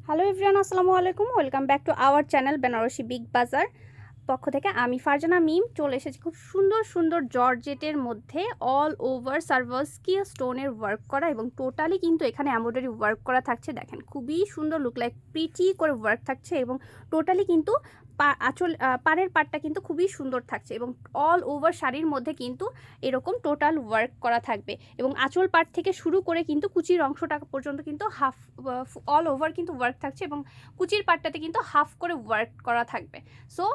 Hello everyone, আসসালামু আলাইকুম। Welcome back to our channel Benarasi Big Bazaar পক্ষ থেকে আমি ফারজানা মিম চলে এসেছি খুব সুন্দর সুন্দর জর্জেটের মধ্যে অল ওভার সার্ভাসকি স্টোনের ওয়ার্ক করা এবং টোটালি কিন্তু এখানে এমব্রয়ডারি ওয়ার্ক করা থাকছে। দেখেন খুবই সুন্দর লুক লাইক প্রিটি করে ওয়ার্ক থাকছে এবং টোটালি কিন্তু পাড়ের পাটটা কিন্তু খুবই সুন্দর থাকছে এবং অল ওভার শাড়ির মধ্যে কিন্তু এরকম টোটাল ওয়ার্ক করা থাকবে এবং আঁচল পাট থেকে শুরু করে কিন্তু কুচির অংশটা পর্যন্ত কিন্তু হাফ অল ওভার কিন্তু ওয়ার্ক থাকছে এবং কুচির পাটটাতে কিন্তু হাফ করে ওয়ার্ক করা থাকবে। সো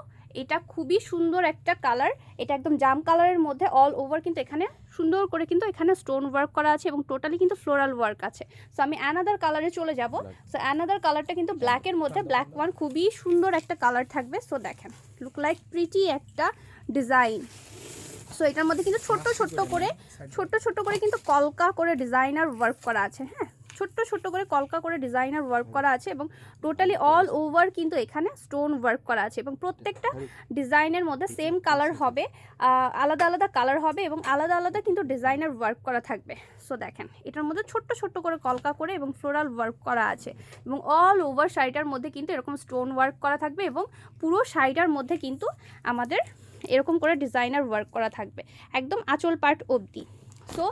এটা খুবই সুন্দর একটা কালার, এটা একদম জাম কালারের মধ্যে অল ওভার কিন্তু এখানে সুন্দর করে কিন্তু এখানে স্টোন ওয়ার্ক করা আছে এবং টোটালি কিন্তু ফ্লোরাল ওয়ার্ক আছে। সো আমি অ্যানাদার কালারে চলে যাব। সো অ্যানাদার কালারটা কিন্তু ব্ল্যাকের মধ্যে, ব্ল্যাক ওয়ান খুবই সুন্দর একটা কালার থাকবে। সো দেখেন লুক লাইক প্রিটি একটা ডিজাইন। সো এটার মধ্যে কিন্তু ছোট্ট ছোট্ট করে কিন্তু কলকা করে ডিজাইনার ওয়ার্ক করা আছে। হ্যাঁ, ছোট্ট করে কলকা করে ডিজাইনার ওয়ার্ক করা আছে এবং টোটালি অল ওভার কিন্তু এখানে স্টোন ওয়ার্ক করা আছে এবং প্রত্যেকটা ডিজাইনের মধ্যে সেম কালার হবে, আলাদা আলাদা কালার হবে এবং আলাদা আলাদা কিন্তু ডিজাইনার ওয়ার্ক করা থাকবে। সো দেখেন এটার মধ্যে ছোট্ট করে কলকা করে এবং ফ্লোরাল ওয়ার্ক করা আছে এবং অল ওভার শাড়িটার মধ্যে কিন্তু এরকম স্টোন ওয়ার্ক করা থাকবে এবং পুরো শাড়িটার মধ্যে কিন্তু আমাদের এরকম করে ডিজাইনার ওয়ার্ক করা থাকবে একদম আঁচল পার্ট অবধি। সো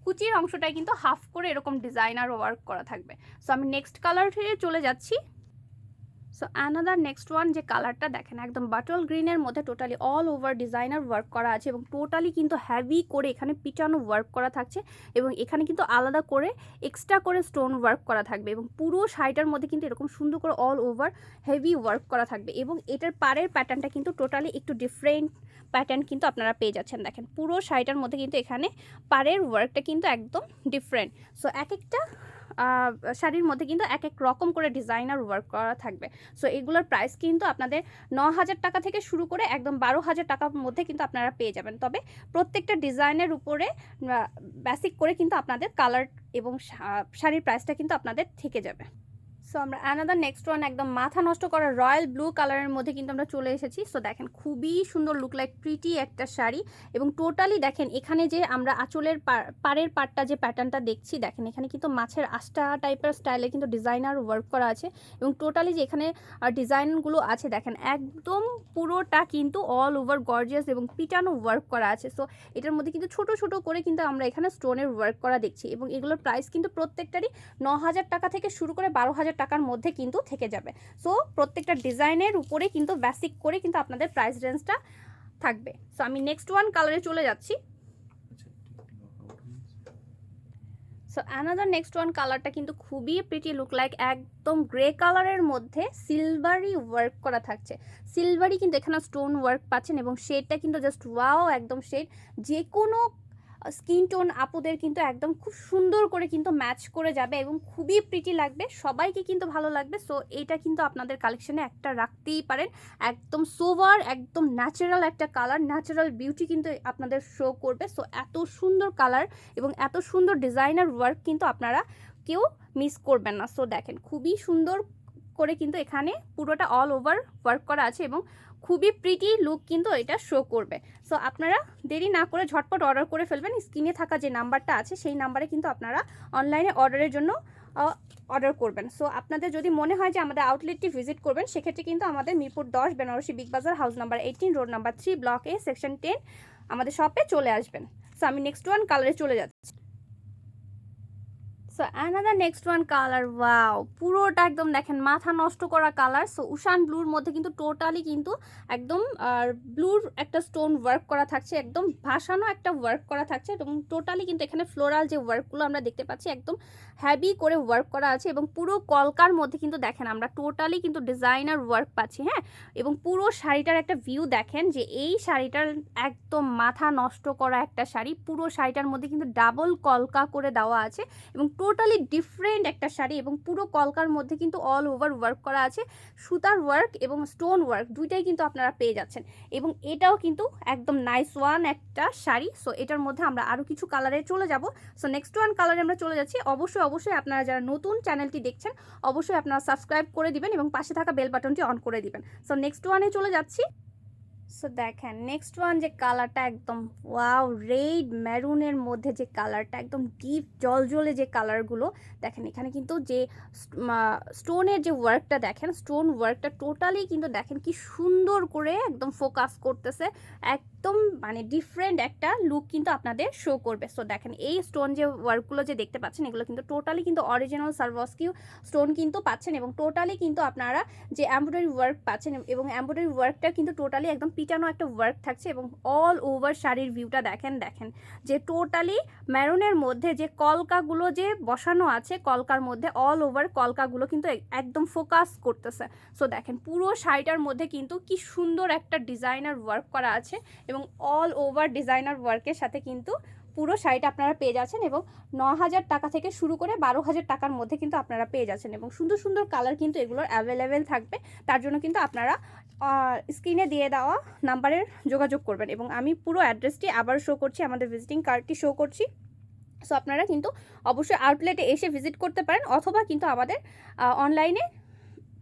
কুচির অংশটায় কিন্তু হাফ করে এরকম ডিজাইনার ওয়ার্ক করা থাকবে। সো আমি নেক্সট কালারে চলে যাচ্ছি। সো অ্যানাদার নেক্সট ওয়ান যে কালারটা দেখেন একদম বাটল গ্রিনের মধ্যে totally all over designer work করা আছে এবং টোটালি কিন্তু হ্যাভি করে এখানে পিটানো ওয়ার্ক করা থাকছে এবং এখানে কিন্তু আলাদা করে এক্সট্রা করে স্টোন ওয়ার্ক করা থাকবে এবং পুরো শাড়িটার মধ্যে কিন্তু এরকম সুন্দর করে অল ওভার হেভি ওয়ার্ক করা থাকবে এবং এটার পাড়ের প্যাটার্নটা কিন্তু টোটালি একটু ডিফারেন্ট প্যাটার্ন কিন্তু আপনারা পেয়ে যাচ্ছেন। দেখেন পুরো শাড়িটার মধ্যে কিন্তু এখানে পাড়ের ওয়ার্কটা কিন্তু একদম ডিফারেন্ট। সো এক একটা শাড়ির মধ্যে কিন্তু এক এক রকম করে ডিজাইনার ওয়ার্ক করা থাকবে। সো এগুলোর প্রাইস কিন্তু আপনাদের 9,000 টাকা থেকে শুরু করে একদম 12,000 টাকার মধ্যে কিন্তু আপনারা পেয়ে যাবেন। তবে প্রত্যেকটা ডিজাইনের উপরে বেসিক করে কিন্তু আপনাদের কালার এবং শাড়ির প্রাইসটা কিন্তু আপনাদের থেকে যাবে। সো আমরা অ্যানাদার নেক্সট ওয়ান একদম মাথা নষ্ট করা রয়্যাল ব্লু কালারের মধ্যে কিন্তু আমরা চলে এসেছি। সো দেখেন খুবই সুন্দর লুক লাইক প্রিটি একটা শাড়ি এবং টোটালি দেখেন এখানে যে আমরা আঁচলের পাড়ের পাটটা যে প্যাটার্নটা দেখছি, দেখেন এখানে কিন্তু মাছের আষ্টা টাইপের স্টাইলে কিন্তু ডিজাইনার ওয়ার্ক করা আছে এবং টোটালি যে এখানে ডিজাইনগুলো আছে দেখেন একদম পুরোটা কিন্তু অল ওভার গর্জিয়াস এবং পিটানো ওয়ার্ক করা আছে। সো এটার মধ্যে কিন্তু ছোট করে কিন্তু আমরা এখানে স্টোনের ওয়ার্ক করা দেখছি এবং এগুলোর প্রাইস কিন্তু প্রত্যেকটারই 9,000 টাকা থেকে শুরু করে 12,000 টাকার মধ্যে কিন্তু থেকে যাবে। সো প্রত্যেকটা ডিজাইনের উপরে কিন্তু বেসিক করে কিন্তু আপনাদের প্রাইস রেঞ্জটা থাকবে। সো আমি নেক্সট ওয়ান কালারে চলে যাচ্ছি। সো অ্যানাদার নেক্সট ওয়ান কালারটা কিন্তু খুবই প্রিটি লুক লাইক একদম গ্রে কালারের মধ্যে সিলভারি ওয়ার্ক করা থাকছে। সিলভারি কিন্তু এখানে স্টোন ওয়ার্ক পাচ্ছেন এবং শেডটা কিন্তু জাস্ট ওয়াও একদম শেড, যে কোনো স্কিন টোন আপুদের কিন্তু একদম খুব সুন্দর করে কিন্তু ম্যাচ করে যাবে এবং খুবই প্রিটি লাগবে, সবাইকে কিন্তু ভালো লাগবে। সো এইটা কিন্তু আপনাদের কালেকশনে একটা রাখতেই পারেন, একদম সোভার একদম ন্যাচারাল একটা কালার, ন্যাচারাল বিউটি কিন্তু আপনাদের শো করবে। সো এত সুন্দর কালার এবং এত সুন্দর ডিজাইনার ওয়ার্ক কিন্তু আপনারা কেউ মিস করবেন না। সো দেখেন খুবই সুন্দর করে কিন্তু এখানে পুরোটা অল ওভার ওয়ার্ক করা আছে এবং খুবই প্রিটি লুক কিন্তু এটা শো করবে। সো আপনারা দেরি না করে ঝটপট অর্ডার করে ফেলবেন। স্ক্রিনে থাকা যে নাম্বারটা আছে সেই নাম্বারে কিন্তু আপনারা অনলাইনে অর্ডারের জন্য অর্ডার করবেন। সো আপনাদের যদি মনে হয় যে আমাদের আউটলেটটি ভিজিট করবেন, সেক্ষেত্রে কিন্তু আমাদের মিরপুর 10 বেনারসি বিগ বাজার house number 18 road number 3 block এ সেকশন 10 আমাদের শপে চলে আসবেন। সো আমি নেক্সট ওয়ান কালারে চলে যাচ্ছি। So another next one colour, wow পুরোটা একদম দেখেন মাথা নষ্ট করা কালার। সো উশান ব্লুর মধ্যে কিন্তু টোটালি কিন্তু একদম ব্লুর একটা স্টোন ওয়ার্ক করা থাকছে, একদম ভাসানো একটা ওয়ার্ক করা থাকছে এবং টোটালি কিন্তু এখানে ফ্লোরাল যে ওয়ার্কগুলো আমরা দেখতে পাচ্ছি একদম হ্যাভি করে ওয়ার্ক করা আছে এবং পুরো কলকার মধ্যে কিন্তু দেখেন আমরা টোটালি কিন্তু ডিজাইনার ওয়ার্ক পাচ্ছি। হ্যাঁ, এবং পুরো শাড়িটার একটা ভিউ দেখেন যে এই শাড়িটার একদম মাথা নষ্ট করা একটা শাড়ি, পুরো শাড়িটার মধ্যে কিন্তু ডাবল কলকা করে দেওয়া আছে এবং টোটালি ডিফারেন্ট একটা শাড়ি এবং পুরো কলকার মধ্যে কিন্তু অল ওভার ওয়ার্ক করা আছে, সুতার ওয়ার্ক এবং স্টোন ওয়ার্ক দুইটাই কিন্তু আপনারা পেয়ে যাচ্ছেন এবং এটাও কিন্তু একদম নাইস ওয়ান একটা শাড়ি। সো এটার মধ্যে আমরা আরও কিছু কালারে চলে যাব। সো নেক্সট ওয়ান কালারে আমরা চলে যাচ্ছি। অবশ্যই আপনারা যারা নতুন চ্যানেলটি দেখছেন অবশ্যই আপনারা সাবস্ক্রাইব করে দিবেন এবং পাশে থাকা বেল বাটনটি অন করে দিবেন। সো নেক্সট ওয়ানে চলে যাচ্ছি। সো দেখেন নেক্সট ওয়ান যে কালারটা একদম ওয়াও, রেড মেরুনের মধ্যে যে কালারটা একদম ডিপ জলজলে যে কালারগুলো দেখেন, এখানে কিন্তু যে স্টোনের যে ওয়ার্কটা দেখেন, স্টোন ওয়ার্কটা টোটালি কিন্তু দেখেন কি সুন্দর করে একদম ফোকাস করতেছে, একদম মানে ডিফারেন্ট একটা লুক কিন্তু আপনাদের শো করবে। সো দেখেন এই স্টোন যে ওয়ার্কগুলো যে দেখতে পাচ্ছেন, এগুলো কিন্তু টোটালি কিন্তু অরিজিনাল সারভস্কি স্টোন কিন্তু পাচ্ছেন, এবং টোটালি কিন্তু আপনারা যে এমব্রয়ডারি ওয়ার্ক পাচ্ছেন, এবং এমব্রয়ডারি ওয়ার্কটা কিন্তু টোটালি একদম পিটানো একটা ওয়ার্ক থাকছে, এবং অল ওভার শাড়ির ভিউটা দেখেন, দেখেন যে টোটালি মেরুনের মধ্যে যে কলকাগুলো যে বসানো আছে, কলকার মধ্যে অল ওভার কলকাগুলো কিন্তু একদম ফোকাস করতেছে। সো দেখেন পুরো শাড়িটার মধ্যে কিন্তু কি সুন্দর একটা ডিজাইনার ওয়ার্ক করা আছে, এবং অল ওভার ডিজাইনার ওয়ার্কের সাথে কিন্তু পুরো শাড়িটা আপনারা পেয়ে যাচ্ছেন, এবং 9,000 টাকা থেকে শুরু করে 12,000 টাকার মধ্যে কিন্তু আপনারা পেয়ে যাচ্ছেন, এবং সুন্দর সুন্দর কালার কিন্তু এগুলোর অ্যাভেলেবেল থাকবে। তার জন্য কিন্তু আপনারা স্ক্রিনে দিয়ে দেওয়া নাম্বারে যোগাযোগ করবেন, এবং আমি পুরো অ্যাড্রেসটি আবার শো করছি, আমাদের ভিজিটিং কার্ডটি শো করছি। সো আপনারা কিন্তু অবশ্যই আউটলেটে এসে ভিজিট করতে পারেন, অথবা কিন্তু আমাদের অনলাইনে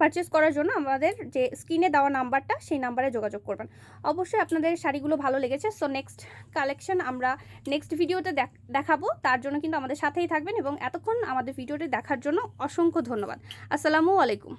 পারচেস করার জন্য আমাদের যে স্ক্রিনে দেওয়া নাম্বারটা, সেই নাম্বারে যোগাযোগ করবেন। অবশ্যই আপনাদের শাড়িগুলো ভালো লেগেছে। সো নেক্সট কালেকশন আমরা নেক্সট ভিডিওতে দেখাবো, তার জন্য কিন্তু আমাদের সাথেই থাকবেন, এবং এতক্ষণ আমাদের ভিডিওটি দেখার জন্য অসংখ্য ধন্যবাদ। আসসালামু আলাইকুম।